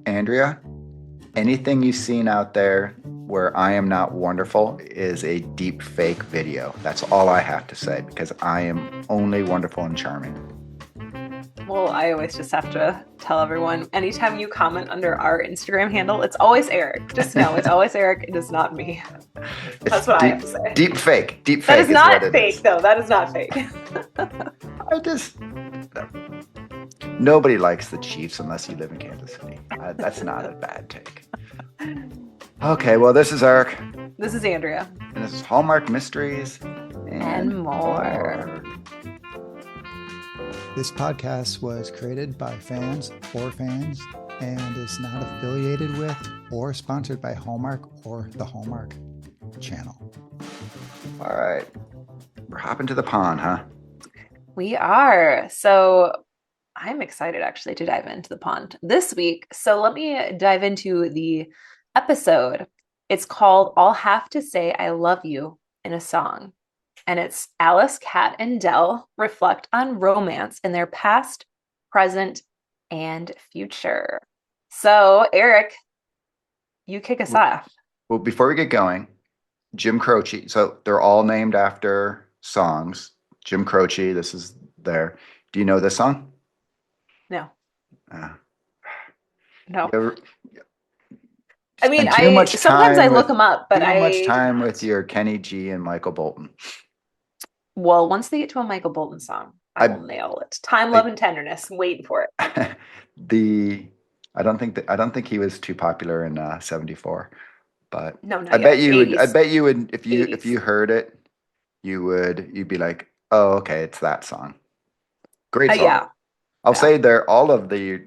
Andrea, anything you've seen out there where I am not wonderful is a deep fake video. That's all I have to say because I am only wonderful and charming. Well, I always just have to tell everyone anytime you comment under our Instagram handle, it's always Eric. Just know it's always Eric. It is not me. It's That's what I have to say. deep fake. Deep That is fake is what not it fake, is. though. That is not fake. I just Nobody likes the Chiefs unless you live in Kansas City. That's not a bad take. Okay, well, this is Eric, This is Andrea. and this is Hallmark Mysteries And and more. more. This podcast was created by fans for fans and is not affiliated with or sponsored by Hallmark or the Hallmark channel. All right, we're hopping to the pond, huh? We are. So I'm excited actually to dive into the pond this week. So let me dive into the episode. It's called I'll Have to Say I Love You in a Song. And it's Alice, Kat, and Dell reflect on romance in their past, present, and future. So, Eric, you kick us off. Well, before we get going, Jim Croce. So they're all named after songs. Jim Croce, this is there. Do you know this song? No, Uh, no. you ever I mean, spend too I much sometimes I time look with them up, but too much I do time not. with your Kenny G and Michael Bolton. Well, once they get to a Michael Bolton song, I I will nail it. Time, Love, like and Tenderness. I'm waiting for it. the I don't think he was too popular in '74, but No, not yet. I 80s. bet you would if 80s. you heard it, you'd be like, oh, okay, it's that song. Great song. Yeah. I'll Yeah. say there all of the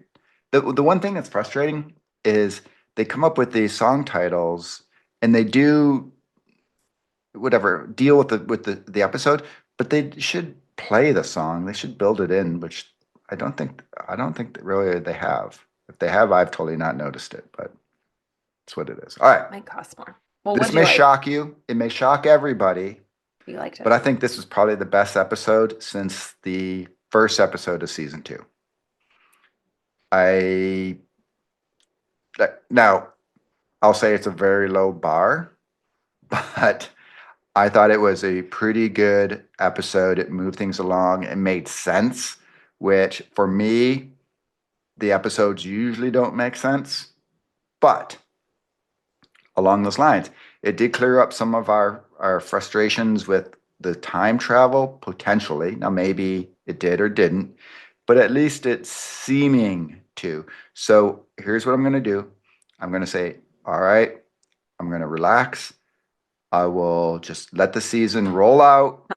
one thing that's frustrating is they come up with these song titles and they do whatever deal with the episode, but they should play the song. They should build it in, which I don't think that really they have. If they have, I've totally not noticed it, but it's what it is. All right. Might cost more. Well, This what'd you may like? shock you. It may shock everybody, You liked but it. I think this was probably the best episode since the first episode of season two. I Now I'll say it's a very low bar, but I thought it was a pretty good episode. It moved things along. It made sense, which for me, the episodes usually don't make sense. But along those lines, it did clear up some of our frustrations with the time travel potentially. Now, maybe it did or didn't, but at least it's seeming to. So here's what I'm going to do. I'm going to say, all right, I'm going to relax. I will just let the season roll out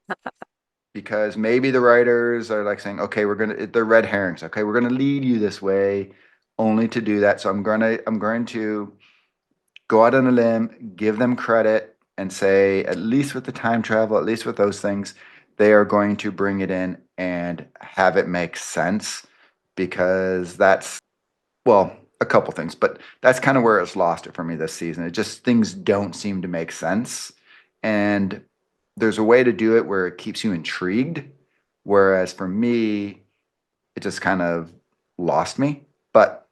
because maybe the writers are like saying, okay, they're red herrings. Okay, we're gonna lead you this way only to do that. So I'm going to go out on a limb, give them credit, and say, at least with the time travel, at least with those things, they are going to bring it in and have it make sense because well, a couple things, but that's kind of where it's lost it for me this season. It just things don't seem to make sense. And there's a way to do it where it keeps you intrigued. Whereas for me, it just kind of lost me. But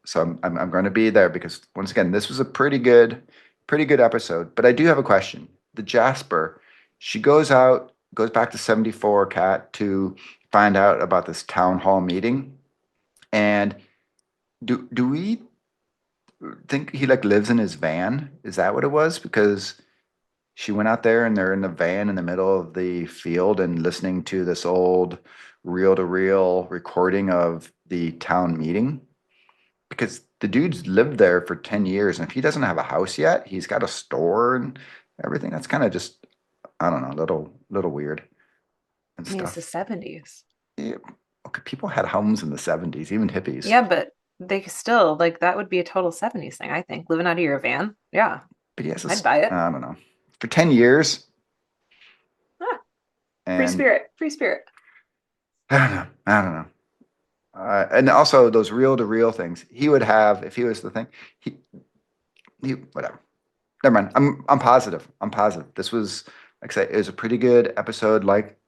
so I'm going to be there because once again, this was a pretty good episode. But I do have a question. The Jasper, she goes back to 74, Cat, to find out about this town hall meeting. And do we think he like lives in his van? Is that what it was? Because she went out there and they're in the van in the middle of the field and listening to this old reel to reel recording of the town meeting. Because the dude's lived there for 10 years. And if he doesn't have a house yet, he's got a store and everything. That's kind of just, I don't know, little weird and I mean, it's the stuff. 70s. Yeah, okay, people had homes in the 70s, even hippies. Yeah, but they still, like, that would be a total 70s thing, I think. Living out of your van. Yeah, But he has I'd buy it. I don't know, for 10 years. Ah, free And spirit. Free spirit. I don't know. And also those reel to reel things he would have if he was the thing. He, he whatever. Never mind. I'm positive. I'm positive. This was like I say, it was a pretty good episode. Like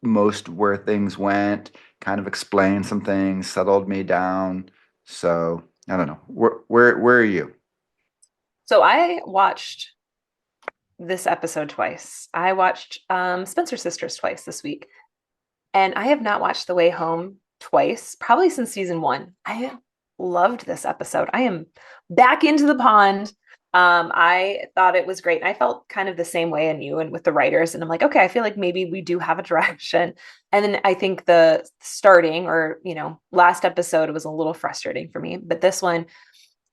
most where things went, kind of explained some things, settled me down. So I don't know. Where are you? So I watched this episode twice. I watched Spencer Sisters twice this week, and I have not watched The Way Home twice, probably since season one. I loved this episode. I am back into the pond. I thought it was great. I felt kind of the same way in you and with the writers. And I'm like, okay, I feel like maybe we do have a direction. And then I think the starting or, last episode was a little frustrating for me. But this one,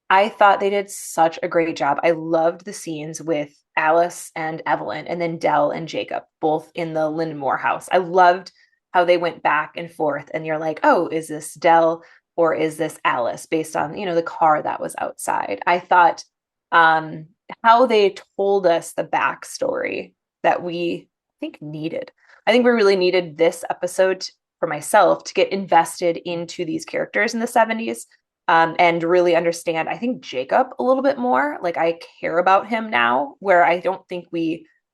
I thought they did such a great job. I loved the scenes with Alice and Evelyn, and then Dell and Jacob, both in the Lindenmore house. I loved how they went back and forth, and you're like, oh, is this Dell or is this Alice based on, the car that was outside? I thought um, how they told us the backstory that we I think needed. I think we really needed this episode for myself to get invested into these characters in the 70s, and really understand, I think, Jacob a little bit more. Like, I care about him now, where I don't think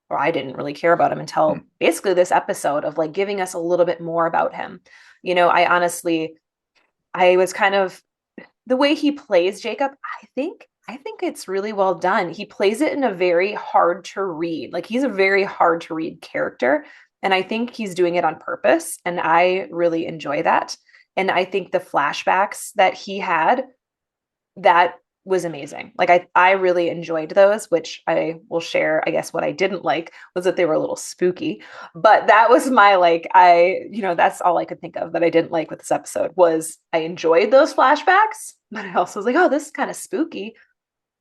or I didn't really care about him Hmm. until basically this episode of like giving us a little bit more about him. I honestly, I was kind of the way he plays Jacob, I think it's really well done. He plays it in a very hard to read. Like, he's a very hard to read character, and I think he's doing it on purpose, and I really enjoy that. And I think the flashbacks that he had, that was amazing. Like, I really enjoyed those, which I will share. I guess what I didn't like was that they were a little spooky, but that was my like, that's all I could think of that I didn't like with this episode. Was I enjoyed those flashbacks, but I also was like, oh, this is kind of spooky,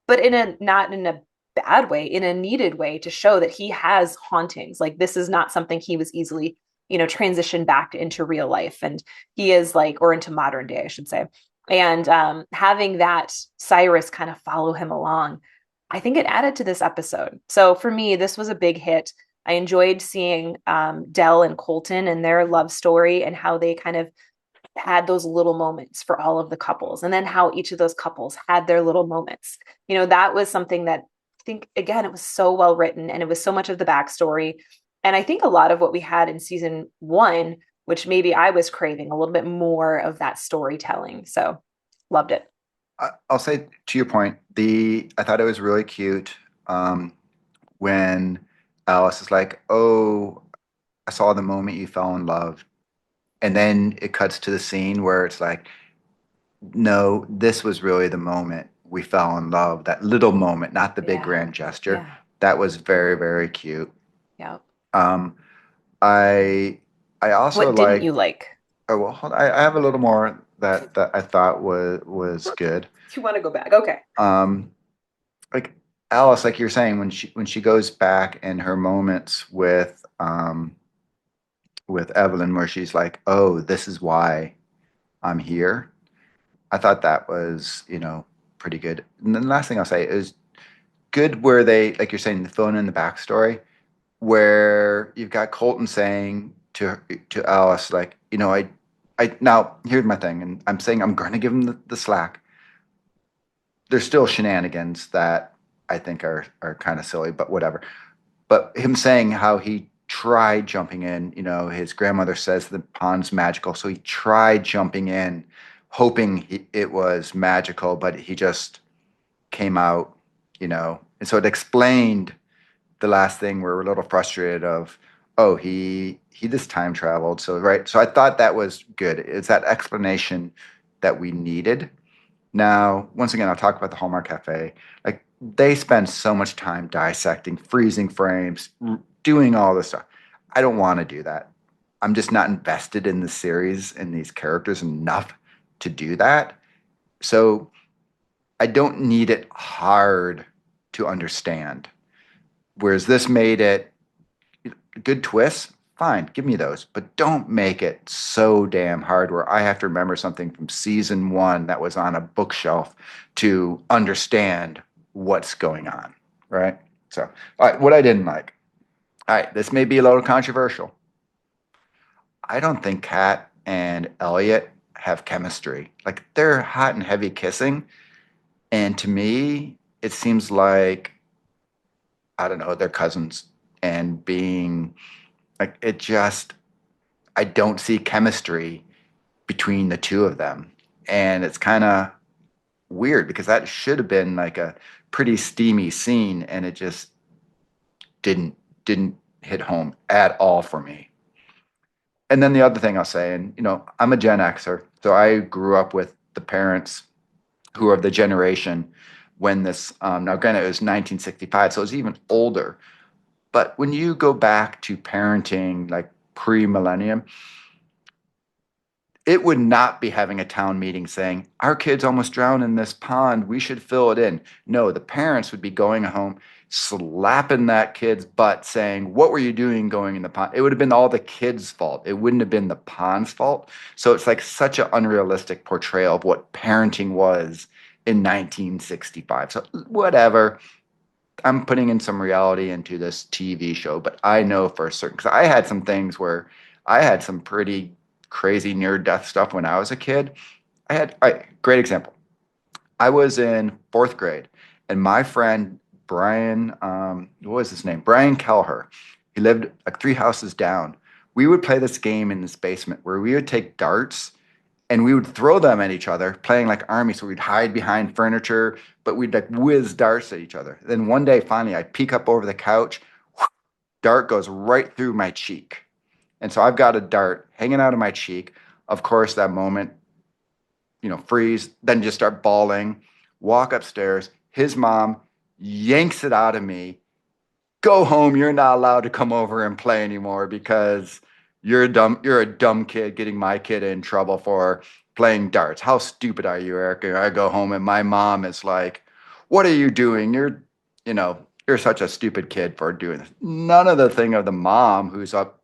but in a not in a bad way, in a needed way, to show that he has hauntings. Like, this is not something he was easily, transitioned back into real life. And he is like, or into modern day, I should say. And having that Cyrus kind of follow him along, I think it added to this episode. So for me, this was a big hit. I enjoyed seeing Dell and Colton and their love story, and how they kind of had those little moments for all of the couples, and then how each of those couples had their little moments. That was something that I think, again, it was so well written, and it was so much of the backstory. And I think a lot of what we had in season one, which maybe I was craving a little bit more of that storytelling. So loved it. I'll say to your point, I thought it was really cute when Alice is like, "Oh, I saw the moment you fell in love," and then it cuts to the scene where it's like, "No, this was really the moment we fell in love. That little moment, not the big Yeah. grand gesture." Yeah. That was very, very cute. Yeah. Um, I I also What didn't you like. like? Oh well, I have a little more that I thought was good. You want to go back? Okay. Um, like Alice, like you're saying, when she goes back in her moments with Evelyn, where she's like, "Oh, this is why I'm here." I thought that was pretty good. And then the last thing I'll say is good where they, like you're saying, filling in the backstory, where you've got Colton saying to Alice, like, I now here's my thing, and I'm saying I'm going to give him the slack. There's still shenanigans that I think are kind of silly, but whatever. But him saying how he tried jumping in, his grandmother says the pond's magical, so he tried jumping in, hoping it was magical, but he just came out, and so it explained the last thing we're a little frustrated of, oh, he this time traveled, so right, so I thought that was good. It's that explanation that we needed. Now, once again, I'll talk about the Hallmark Cafe. Like, they spend so much time dissecting, freezing frames, doing all this stuff. I don't want to do that. I'm just not invested in the series and these characters enough to do that. So I don't need it hard to understand. Whereas this made it good twists, fine, give me those. But don't make it so damn hard where I have to remember something from season one that was on a bookshelf to understand what's going on, right? So, all right, what I didn't like. All right, this may be a little controversial. I don't think Kat and Elliot have chemistry. Like, they're hot and heavy kissing, and to me, it seems like, I don't know, they're cousins, and being like, it just, I don't see chemistry between the two of them. And it's kind of weird because that should have been like a pretty steamy scene, and it just didn't hit home at all for me. And then the other thing I'll say, and I'm a Gen Xer, so I grew up with the parents who are of the generation when this. Now, granted, it was 1965, so it was even older. But when you go back to parenting, like pre-millennium, it would not be having a town meeting saying, our kid's almost drowned in this pond, we should fill it in. No, the parents would be going home, slapping that kid's butt, saying, what were you doing going in the pond? It would have been all the kid's fault. It wouldn't have been the pond's fault. So it's like such an unrealistic portrayal of what parenting was in 1965. So whatever. I'm putting in some reality into this TV show, but I know for certain because I had some things where I had some pretty crazy near death stuff when I was a kid. Great example. I was in fourth grade, and my friend Brian, what was his name? Brian Kelleher. He lived like three houses down. We would play this game in this basement where we would take darts and we would throw them at each other, playing like army. So we'd hide behind furniture, but we'd like whiz darts at each other. Then one day, finally, I peek up over the couch, dart goes right through my cheek. And so I've got a dart hanging out of my cheek. Of course, that moment, freeze, then just start bawling, walk upstairs. His mom yanks it out of me. Go home. You're not allowed to come over and play anymore because you're a dumb kid getting my kid in trouble for playing darts. How stupid are you, Eric? And I go home and my mom is like, what are you doing? You know, you're such a stupid kid for doing this. None of the thing of the mom who's up,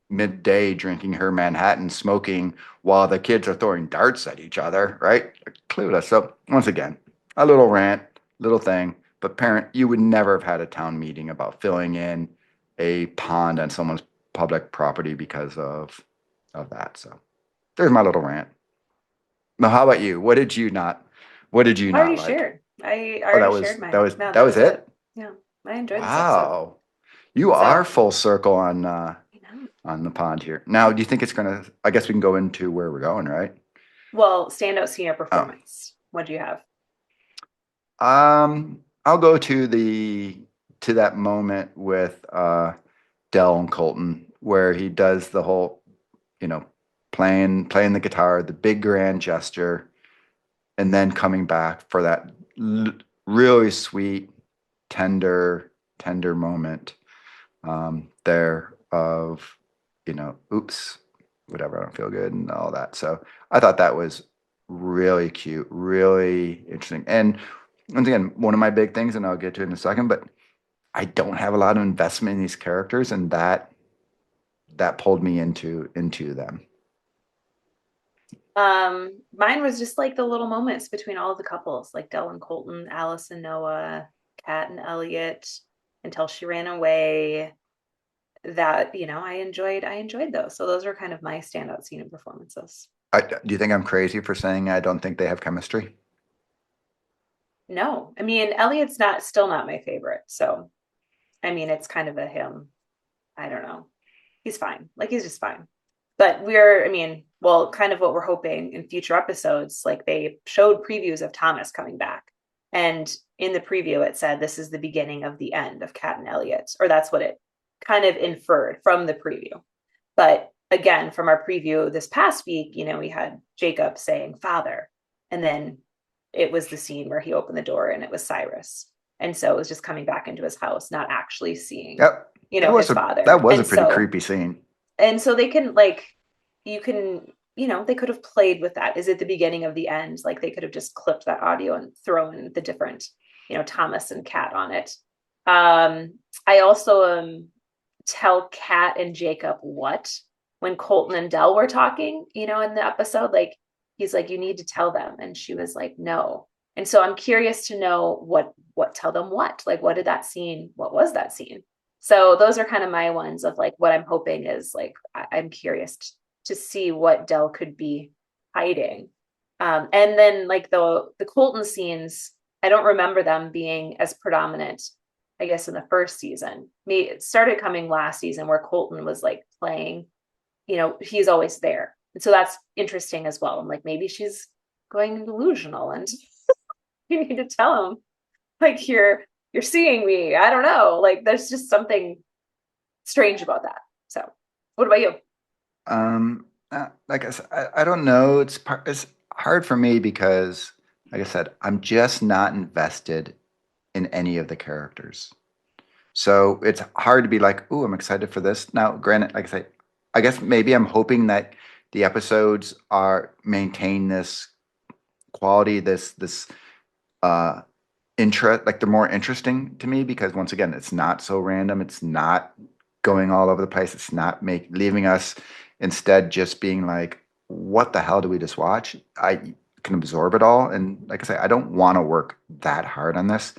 midday drinking her Manhattan smoking while the kids are throwing darts at each other, right? Clueless. So once again, a little rant, little thing, but parent, you would never have had a town meeting about filling in a pond on someone's public property because of that. So there's my little rant. Now, how about you? What did you I already not like? shared. I Oh, already shared that mine. was No, that that was was it. it? Yeah, I enjoyed this episode. Wow. You are So, full circle you know, on the pond here. Now, do you think it's gonna I guess we can go into where we're going, right? well, standout senior Oh. performance. What do you have? I'll go to that moment with Dell and Colton where he does the whole, you know, playing the guitar, the big grand gesture, and then coming back for that really sweet, tender moment there of, oops, whatever, I don't feel good and all that. So I thought that was really cute, really interesting. And once again, one of my big things, and I'll get to it in a second, but I don't have a lot of investment in these characters, and that pulled me into them. Mine was just like the little moments between all of the couples, like Dell and Colton, Alice and Noah, Kat and Elliot, until she ran away. That, I enjoyed those. So those are kind of my standout scene and performances. Do you think I'm crazy for saying I don't think they have chemistry? No, I mean, Elliot's still not my favorite. So, I mean, it's kind of a him. I don't know. He's fine. Like he's just fine. But well, kind of what we're hoping in future episodes, like they showed previews of Thomas coming back. And in the preview, it said this is the beginning of the end of Kat and Elliot, or that's what it kind of inferred from the preview. But again, from our preview this past week, we had Jacob saying father, and then it was the scene where he opened the door and it was Cyrus. And so it was just coming back into his house, not actually seeing, Yep. his father. That was a And pretty so creepy scene. they can they could have played with that. Is it the beginning of the end? Like they could have just clipped that audio and thrown the different, Thomas and Kat on it. I also tell Kat and Jacob what when Colton and Dell were talking, in the episode, like he's like, you need to tell them. And she was like, no. And so I'm curious to know what tell them what, like, what was that scene? So those are kind of my ones of like what I'm hoping is like I'm curious to see what Dell could be hiding. And then like the Colton scenes, I don't remember them being as predominant, I guess, in the first season. It started coming last season where Colton was like playing, he's always there. And so that's interesting as well. I'm like, maybe she's going delusional and you need to tell him, like, you're seeing me. I don't know. Like, there's just something strange about that. So, what about you? Like I said, I don't know. It's hard for me because, like I said, I'm just not invested in any of the characters. So it's hard to be like, "Ooh, I'm excited for this." Now, granted, like I say, I guess maybe I'm hoping that the episodes are maintain this quality, this uh interest, like they're more interesting to me because once again, it's not so random. It's not going all over the place. It's not leaving us instead just being like, what the hell do we just watch? I can absorb it all. And like I say, I don't want to work that hard on this.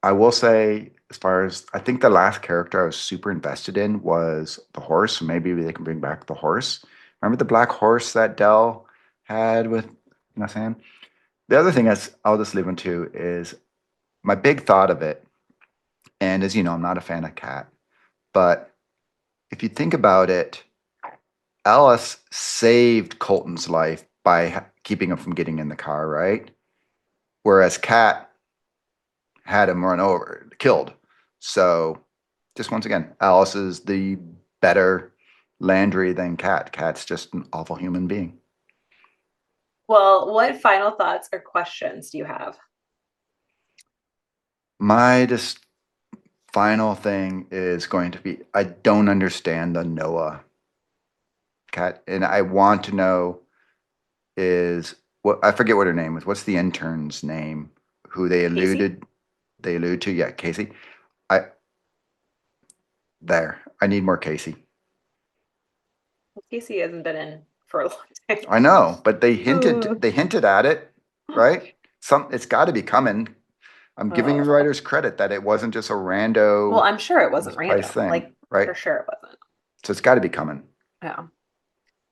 I will say, as far as I think the last character I was super invested in was the horse. So maybe they can bring back the horse. Remember the black horse that Dell had with, you know what I'm saying? The other thing is, I'll just leave into is my big thought of it. And as you know, I'm not a fan of Cat, but if you think about it, Alice saved Colton's life by keeping him from getting in the car, right? Whereas Cat had him run over, killed. So, just once again, Alice is the better Landry than Cat. Cat's just an awful human being. Well, what final thoughts or questions do you have? My just final thing is going to be I don't understand the Noah Cat, and I want to know is what I forget what her name is. What's the intern's name? Who Casey? they allude to? Yeah, Casey. I there. I need more Casey. Casey hasn't been in for a long time. I know, but Ooh. they hinted at it, right? It's got to be coming. I'm giving the Oh. writers credit that it wasn't just a Well, rando I'm sure it wasn't misplaced random. thing, Like, right? for sure it wasn't. So it's got to be coming. Yeah.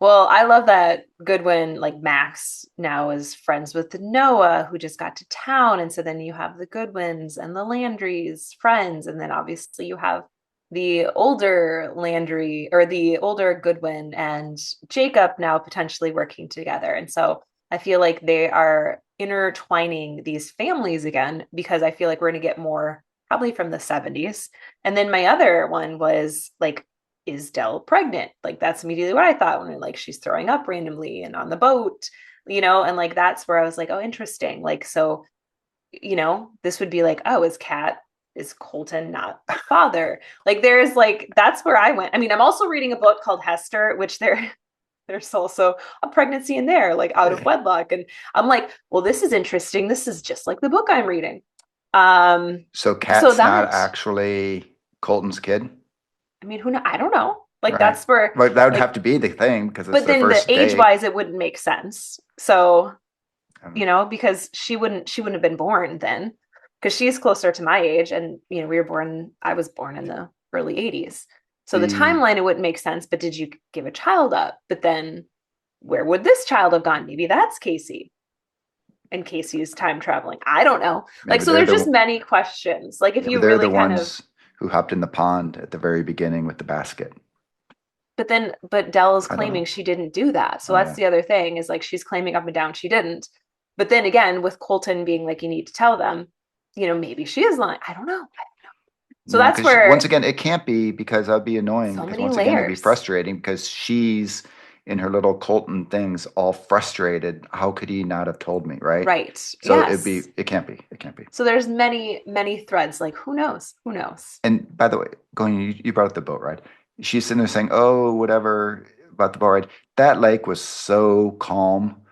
Well, I love that Goodwin, like Max, now is friends with the Noah who just got to town. And so then you have the Goodwins and the Landrys friends. And then obviously you have the older Landry or the older Goodwin and Jacob now potentially working together. And so I feel like they are intertwining these families again because I feel like we're going to get more probably from the 70s. And then my other one was like, is Dell pregnant? Like that's immediately what I thought when like she's throwing up randomly and on the boat, and like that's where I was like, oh, interesting. Like, so, this would be like, oh, is Colton not the father? Like there's like that's where I went. I mean, I'm also reading a book called Hester, which there's also a pregnancy in there, like out of wedlock. And I'm like, well, this is interesting. This is just like the book I'm reading. So So Cat's not that actually Colton's kid, I mean, who know? I don't know. Like right? that's where Well, that would have like to be the thing because it's but their then the first age date. wise it wouldn't make sense. So, Um, because she wouldn't have been born then because she's closer to my age and I was born in the early 80s. So the the timeline it wouldn't make sense, but did you give a child up? But then where would this child have gone? Maybe that's Casey. And Casey's time traveling. I don't know. Like maybe so they're there's the just many questions. Like if maybe you they're really the kind of ones who hopped in the pond at the very beginning with the basket. but Dell is I don't know. claiming she didn't do that. So Oh that's yeah. the other thing is like she's claiming up and down she didn't. But then again, with Colton being like, you need to tell them, maybe she is lying. I don't know. So No, that's because once where again, it can't be because that'd be annoying. so Because many once again, it'd be layers. frustrating because she's in her little Colton things, all frustrated. How could he not have told me, right? Right. So Yes. it can't be, it can't be. So there's many, many threads. Like who knows? Who knows? And by the way, you brought up the boat ride. She's sitting there saying, "Oh, whatever about the boat ride." That lake was so calm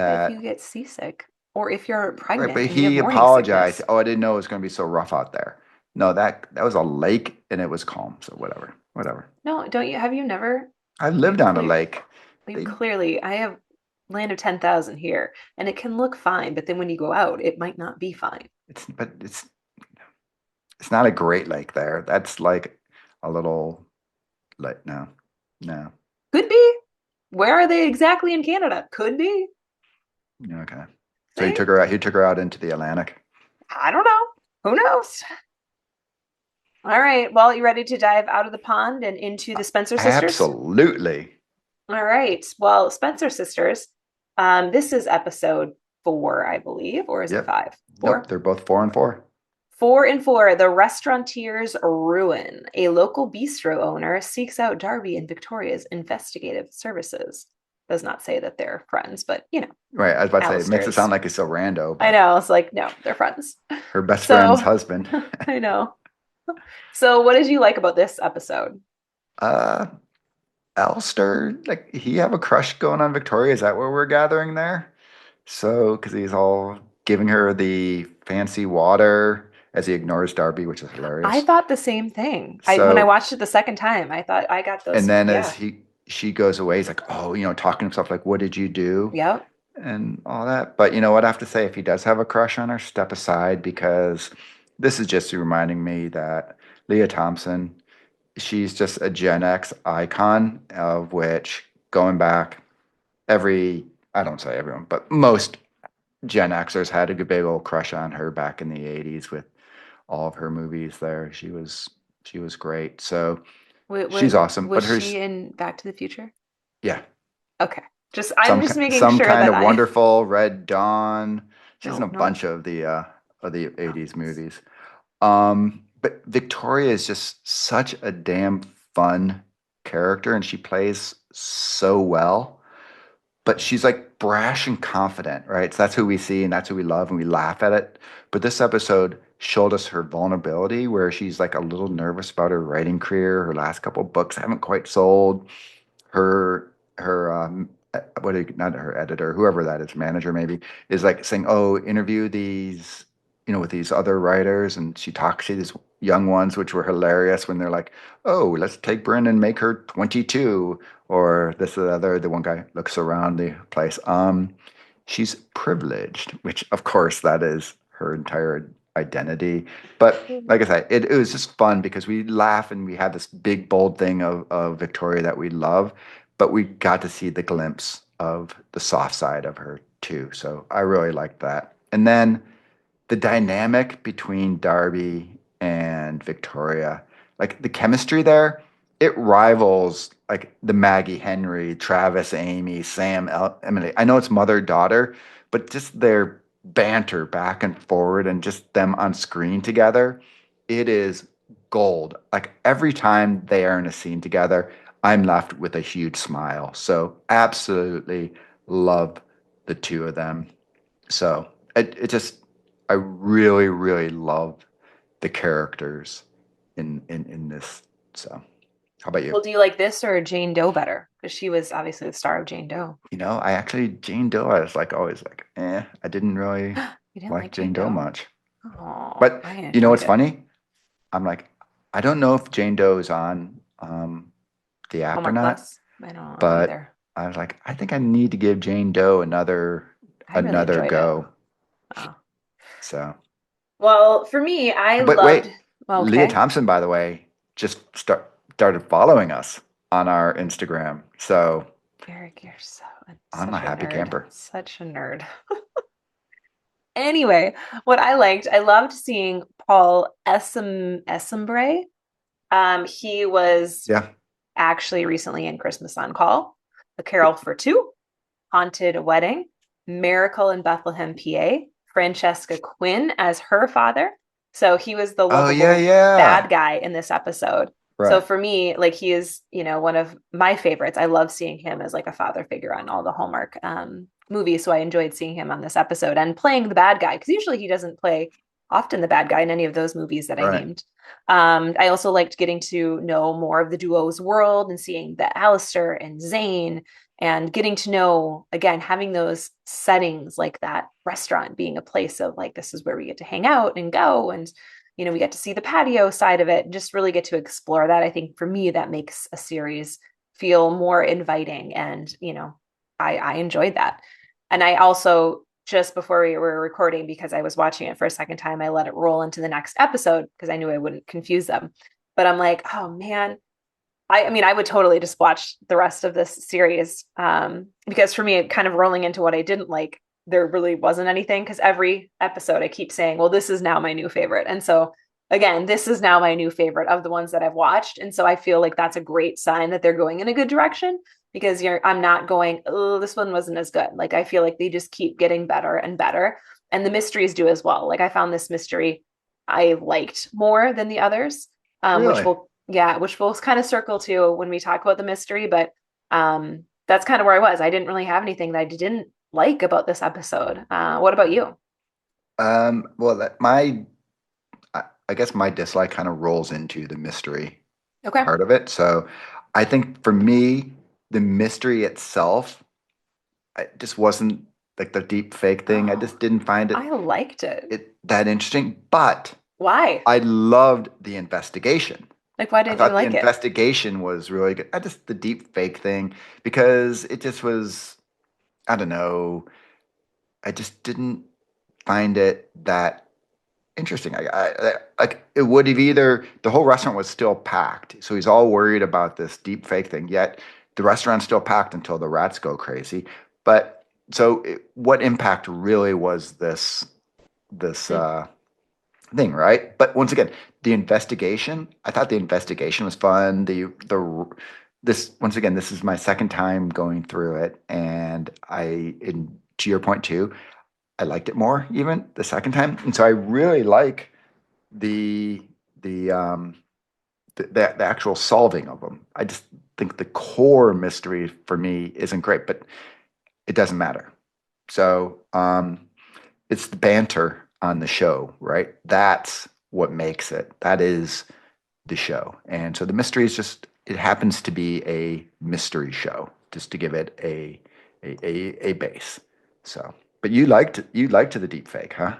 But if you that, get seasick or if you're right? pregnant But and you have he morning apologized. sickness, Oh, I didn't know it was going to be so rough out there. No, that was a lake and it was calm. So whatever, whatever. no, don't you have you never I you lived on a clear lake. you They, clearly I have land of 10,000 here and it can look fine, but then when you go out, it might not be fine. but it's not a great lake there. That's like a little like no, no. Could be. Where are they exactly in Canada? Could be. Okay. So he See? took her out. He took her out into the Atlantic. I don't know. Who knows? All right. Well, you ready to dive out of the pond and into the Spencer sisters? Absolutely. All right. Well, Spencer Sisters. This is episode 4, I believe, or is it Yep. 5? Nope. 4? They're both 4 and 4. 4 and 4. The Restaurateur's Ruin. A local bistro owner seeks out Darby and Victoria's investigative services. Does not say that they're friends, but Right. I was about to say, it makes it Alistair's. sound like it's so rando, I but know. It's like, no, they're friends. her best friend's So husband. I know. So what did you like about this episode? Uh, Alistair, like he have a crush going on Victoria. Is that what we're gathering there? So, because he's all giving her the fancy water as he ignores Darby, which is I hilarious. thought the same thing. When I So, watched it the second time, I thought I got and those. then as Yeah. she goes away, he's like, oh, talking to himself, like, what did you do? Yep. And all that. But you know what I have to say, if he does have a crush on her, step aside because this is just reminding me that Lea Thompson, she's just a Gen X icon, of which going back I don't say everyone, but most Gen Xers had a big old crush on her back in the 80s with all of her movies there. She was great. So she's awesome. Was But she hers, in Back to the Future? yeah, Okay. I'm some just making some sure kind that of I wonderful Red Dawn. She's in no, a no. bunch of the Oh, 80s movies. But Victoria is just such a damn fun character, and she plays so well. But she's like brash and confident, right? So that's who we see and that's who we love and we laugh at it. But this episode showed us her vulnerability where she's like a little nervous about her writing career. Her last couple books haven't quite sold. Her not her editor, whoever that is, manager maybe, is like saying, oh, interview these, with these other writers, and she talks to these young ones, which were hilarious when they're like, oh, let's take Bryn and make her 22, or this or the other. The one guy looks around the place. She's privileged, which of course that is her entire identity. But like I said, it was just fun because we laugh and we have this big bold thing of Victoria that we love, but we got to see the glimpse of the soft side of her too. So I really liked that. And then the dynamic between Darby and Victoria, like the chemistry there, it rivals like the Maggie Henry, Travis, Amy, Emily. I know it's mother daughter, but just their banter back and forward and just them on screen together, it is gold. Like every time they are in a scene together, I'm left with a huge smile. So absolutely love the two of them. So it just I really, really love the characters in this. So how about you? Well, do you like this or Jane Doe better? Because she was obviously the star of Jane Doe. I actually Jane Doe, I was like always like, I didn't really You didn't like like Jane Jane Doe Doe? much. Oh, But I you know enjoyed what's it. funny? I'm like, I don't know if Jane Doe is on the app or Hallmark not, Plus? I don't know but either. I was like, I think I need to give Jane Doe I really another enjoyed it. go. Oh. So, Well, for me, I but loved. wait, Leah Okay. Thompson, by the way, just started following us on our Instagram. So Eric, you're so I'm a such a happy nerd. camper. Such a nerd. Anyway, what I loved seeing Paul Essembre. He was Yeah. actually recently in Christmas on Call, A Carol for Two, Haunted Wedding, Miracle in Bethlehem, PA, Francesca Quinn as her father. So he was the Oh yeah, lovable bad yeah. guy in this episode. So Right. for me, like he is, one of my favorites. I love seeing him as like a father figure on all the Hallmark movies. So I enjoyed seeing him on this episode and playing the bad guy because usually he doesn't play often the bad guy in any of those movies that I Right. named. I also liked getting to know more of the duo's world and seeing that Alistair and Zane and getting to know, again, having those settings like that restaurant being a place of like this is where we get to hang out and go, and we get to see the patio side of it and just really get to explore that. I think for me that makes a series feel more inviting, and I enjoyed that. And I also, just before we were recording, because I was watching it for a second time, I let it roll into the next episode because I knew I wouldn't confuse them. But I'm like, oh man, I mean, I would totally just watch the rest of this series, because for me, kind of rolling into what I didn't like, there really wasn't anything because every episode I keep saying, well, this is now my new favorite. And so again, this is now my new favorite of the ones that I've watched. And so I feel like that's a great sign that they're going in a good direction because I'm not going, oh, this one wasn't as good. Like I feel like they just keep getting better and better. And the mysteries do as well. Like I found this mystery I liked more than the others, which Really? which we'll kind of circle to when we talk about the mystery. But that's kind of where I was. I didn't really have anything that I didn't like about this episode. What about you? Well, I guess my dislike kind of rolls into the mystery Okay. part of it. So I think for me, the mystery itself, it just wasn't like the deep fake thing. I Oh, just didn't find I liked it. it that interesting. But Why? I loved the investigation. Like, why I didn't you thought the like it? investigation was really good. I just the deep fake thing because it just was, I don't know. I just didn't find it that interesting. Like it would have either the whole restaurant was still packed, so he's all worried about this deep fake thing. Yet the restaurant's still packed until the rats go crazy. But what impact really was this Mm. thing, right? But once again, the investigation. I thought the investigation was fun. The this once again, this is my second time going through it, and to your point too, I liked it more even the second time, and so I really like the the um the actual solving of them. I just think the core mystery for me isn't great, but it doesn't matter. So it's the banter on the show, right? That's what makes it. That is the show, and so the mystery is just it happens to be a mystery show, just to give it a base. So, but you liked the deep fake, huh?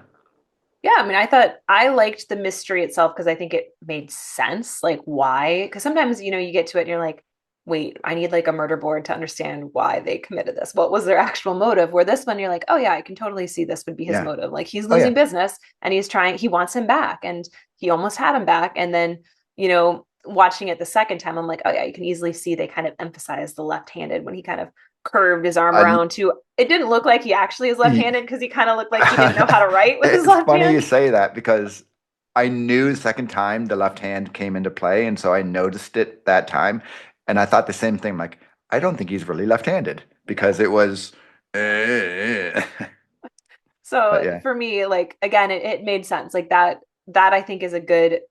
Yeah, I mean, I thought I liked the mystery itself because I think it made sense. Like, why? Because sometimes, you get to it and you're like, wait, I need like a murder board to understand why they committed this. What was their actual motive? Where this one, you're like, oh, yeah, I can totally see this would be his Yeah. motive. Like, he's Oh losing yeah. business and he wants him back. And he almost had him back. And then, watching it the second time, I'm like, oh, yeah, you can easily see they kind of emphasize the left handed when he kind of curved his arm I, around to it didn't look like he actually is left-handed because he kind of looked like he didn't know how to write with his it's left funny you hand. say that because I knew the second time the left hand came into play, and so I noticed it that time, and I thought the same thing. Like, I don't think he's really left-handed because it was, but So yeah, for me, like again, it made sense. Like that I think is a good,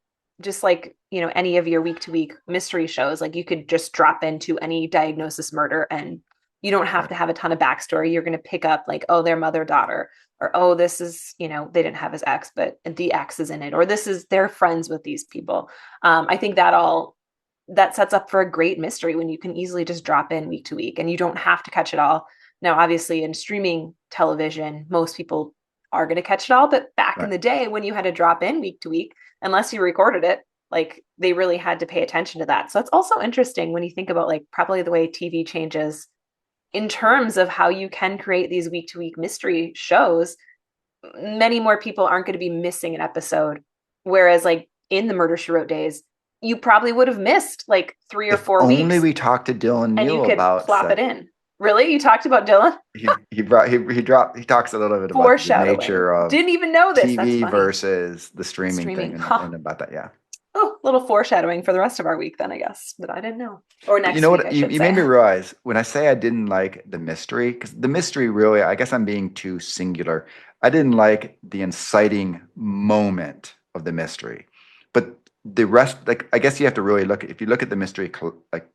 just like, any of your week to week mystery shows, like you could just drop into any diagnosis murder and you don't have right, to have a ton of backstory. You're going to pick up like, oh, their mother, daughter, or oh, this is, they didn't have his ex, but the ex is in it, or this is they're friends with these people. I think that sets up for a great mystery when you can easily just drop in week to week and you don't have to catch it all. Now, obviously, in streaming television, most people are going to catch it all. But back in right, the day when you had to drop in week to week, unless you recorded it, like they really had to pay attention to that. So it's also interesting when you think about like probably the way TV changes in terms of how you can create these week to week mystery shows. Many more people aren't going to be missing an episode. Whereas, like in the Murder She Wrote days, you probably would have missed like three or if four only weeks we talked to Dylan and you Neal could about plop it set. in. Really? You talked about Dylan? He talks a little bit about the Foreshadowing. nature of Didn't even know this. That's TV funny. versus the streaming thing, Streaming. and, Huh. and about that, yeah. Oh, little foreshadowing for the rest of our week then, I guess. But I didn't know. Or But you next know week, what? I You, should you made say. me realize when I say I didn't like the mystery, because the mystery really, I guess I'm being too singular. I didn't like the inciting moment of the mystery. But the rest, like, I guess you have to really if you look at the mystery like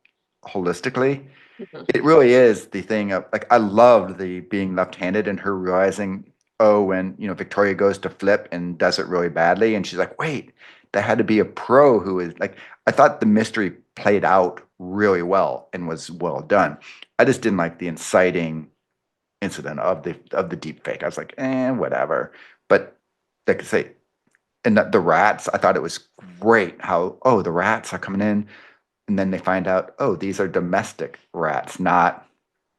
holistically, Mhm. it really is the thing of like I loved the being left-handed and her realizing, oh, when Victoria goes to flip and does it really badly, and she's like, wait, that had to be a pro who is like I thought the mystery played out really well and was well done. I just didn't like the inciting incident of the deep fake. I was like, whatever. But like I say, and the rats, I thought it was great how, oh, the rats are coming in, and then they find out, oh, these are domestic rats, not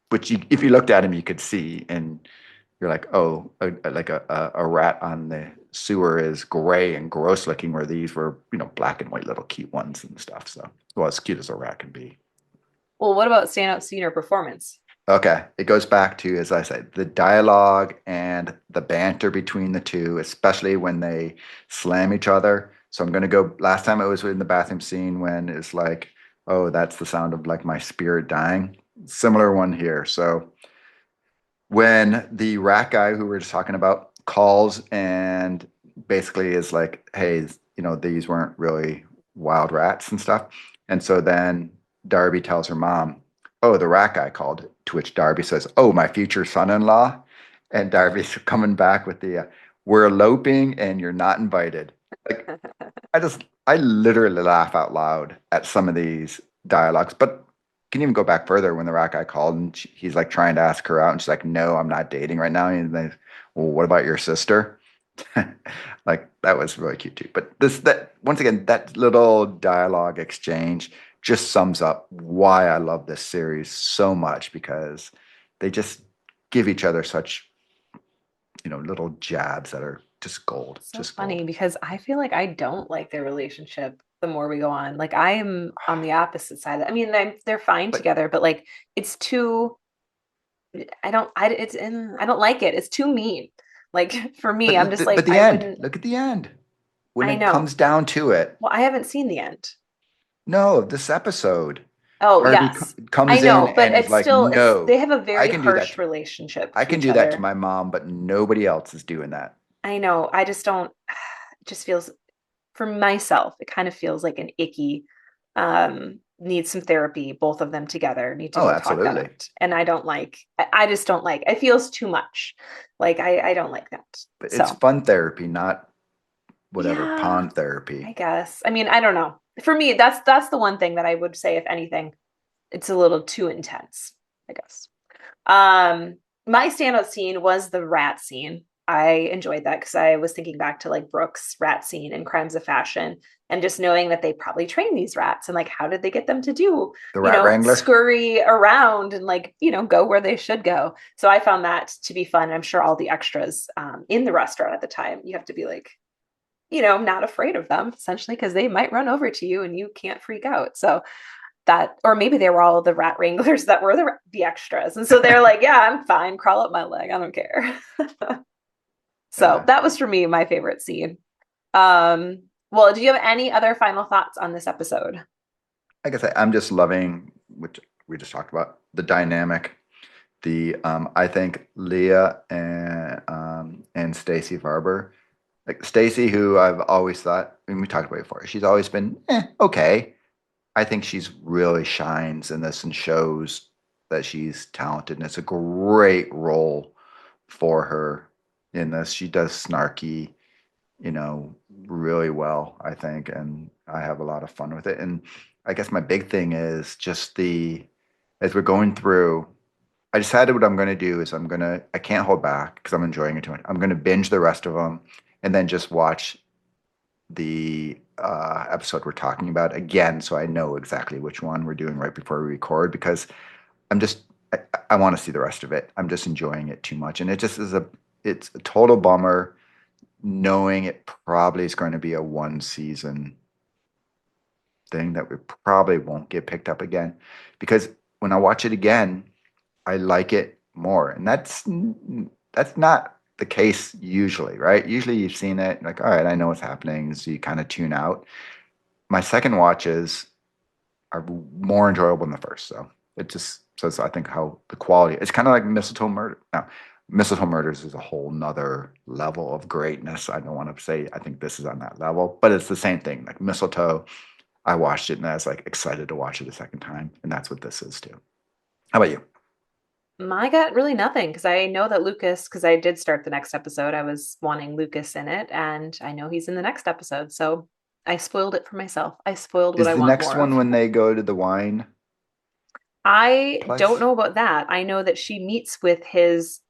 which if you looked at him, you could see, and you're like, oh, like a rat on the sewer is gray and gross looking, where these were, black and white little cute ones and stuff. So, well, as cute as a rat can be. Well, what about standout scene or performance? Okay, it goes back to, as I said, the dialogue and the banter between the two, especially when they slam each other. So I'm gonna go. Last time it was in the bathroom scene when it's like, oh, that's the sound of like my spirit dying. Similar one here. So when the rat guy who we were just talking about calls and basically is like, hey, these weren't really wild rats and stuff. And so then Darby tells her mom, oh, the rat guy called, to which Darby says, oh, my future son-in-law. And Darby's coming back with we're eloping and you're not invited. Like, I literally laugh out loud at some of these dialogues, but can even go back further when the rat guy called and he's like trying to ask her out and she's like, no, I'm not dating right now. And then, well, what about your sister? Like that was really cute too. But that once again, that little dialogue exchange just sums up why I love this series so much, because they just give each other such, little jabs that are just gold. So Just funny gold. because I feel like I don't like their relationship the more we go on. Like I am on the opposite side. I mean, they're fine But together, but like it's too I don't like it. It's too mean. Like for me, I'm just like but the I end. wouldn't Look at the end. When I it know. comes down to it, Well, I haven't seen the end. no, this episode, Oh, Darby yes. I comes in know, but and is like, it's they no, have a I very can do that. harsh relationship I to can each do that to other. my mom, but nobody else is doing that. I know. I just don't it just feels for myself, it kind of feels like an icky needs some therapy, both of them together need to Oh, go talk that absolutely. out. And I just don't like it feels too much. Like I don't like that. But it's So fun therapy, not whatever yeah, pond therapy. I guess. I mean, I don't know. For me, that's the one thing that I would say, if anything, it's a little too intense, I guess. Um, my standout scene was the rat scene. I enjoyed that because I was thinking back to like Brooke's rat scene in Crimes of Fashion, and just knowing that they probably train these rats and like how did they get them to do, The Rat Wrangler. scurry around and like, go where they should go. So I found that to be fun. I'm sure all the extras in the restaurant at the time, you have to be like, not afraid of them essentially because they might run over to you and you can't freak out. So that, or maybe they were all the rat wranglers that were the extras. And so they're like, yeah, I'm fine. Crawl up my leg. I don't care. So Yeah. that was for me, my favorite scene. Well, do you have any other final thoughts on this episode? Like I say, I'm just loving, which we just talked about, the dynamic. I think Leah and Stacey Farber, like Stacey, who I've always thought, I mean, we talked about it before, she's always been okay. I think she's really shines in this and shows that she's talented, and it's a great role for her in this. She does snarky, really well, I think, and I have a lot of fun with it. And I guess my big thing is just as we're going through, I decided what I'm going to do is I can't hold back because I'm enjoying it too much. I'm going to binge the rest of them and then just watch the episode we're talking about again, so I know exactly which one we're doing right before we record, because I'm just I want to see the rest of it. I'm just enjoying it too much, and it's a total bummer knowing it probably is going to be a one season thing that we probably won't get picked up again, because when I watch it again, I like it more, and that's not the case usually, right? Usually you've seen it, like, all right, I know what's happening, so you kind of tune out. My second watches are more enjoyable than the first, so it just says, I think, how the quality. It's kind of like Mistletoe Murder. Now, Mistletoe Murders is a whole nother level of greatness. I don't want to say I think this is on that level, but it's the same thing. Like Mistletoe, I watched it and I was like excited to watch it a second time, and that's what this is too. How about you? I got really nothing because I know that Lucas, because I did start the next episode, I was wanting Lucas in it, and I know he's in the next episode. So I spoiled it for myself. I spoiled what Is I the want next more one of. when they go to the wine I don't place? know about that. I know that she meets with his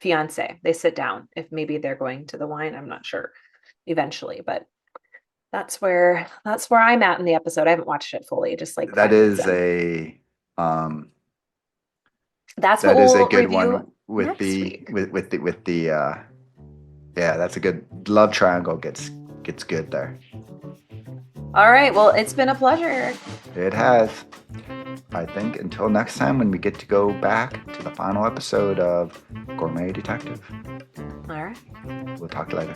fiance. They sit down. If maybe they're going to the wine, I'm not sure eventually, but that's where I'm at in the episode. I haven't watched it fully, just like That 5 minutes is in. um That's what that is a we'll good review one with next the week. with the yeah, that's a good love triangle gets good there. All right. Well, it's been a pleasure. It has. I think until next time when we get to go back to the final episode of Gourmet Detective. All right. We'll talk later.